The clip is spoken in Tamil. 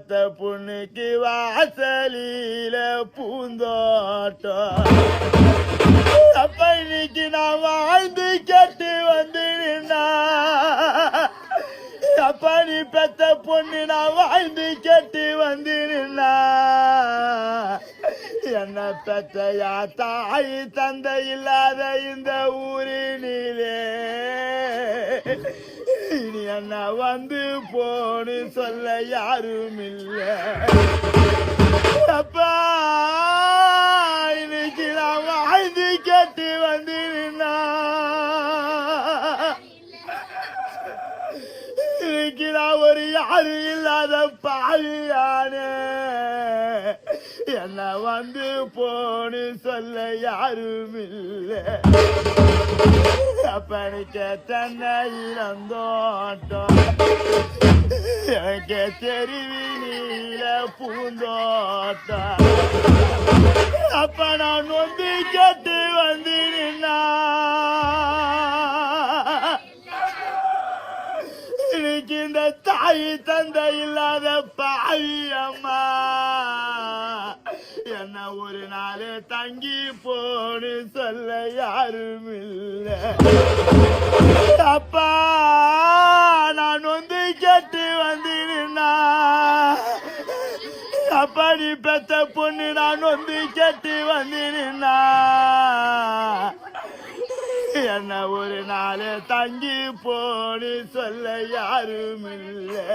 பெத்த பொண்ணுக்கு வாசலில பூந்தோட்டம் அப்ப இன்னைக்கு நான் வாழ்ந்து கேட்டு வந்து நின்னா அப்பா நீ பெத்த பொண்ணு நான் வாழ்ந்து கேட்டு வந்து நின்னா என்ன பெத்தையா தாய் தந்தை இல்லாத இந்த ஊரினிலே இனி என்ன வந்து போன்னு சொல்ல யாரும் இல்லை அப்பா இன்னைக்கு நான் வாழ்ந்து கேட்டு வந்து நின்னா இன்னைக்கு நான் ஒரு யாரு இல்லாத பாவியானே என்ன வந்து போன்னு சொல்ல யாரும் இல்லை அப்பனுக்கு தன்னை இறந்தோட்டம் எனக்கு தெருவினில பூந்தோட்டம் அப்ப நான் வந்து கேட்டு வந்து நின்னா இன்னைக்கு இந்த தாய் தந்தை இல்லாத பாவி அம்மா என்ன ஒரு நாள் தங்கி போன்னு சொல்ல யாரும் இல்லை அப்பா நான் வந்து கேட்டு வந்து நின்னா அப்பா நீ பெத்த பொண்ணு நான் வந்து கேட்டு வந்து நின்னா என்ன ஒரு நாள் தங்கி போன்னு சொல்ல யாரும் இல்லை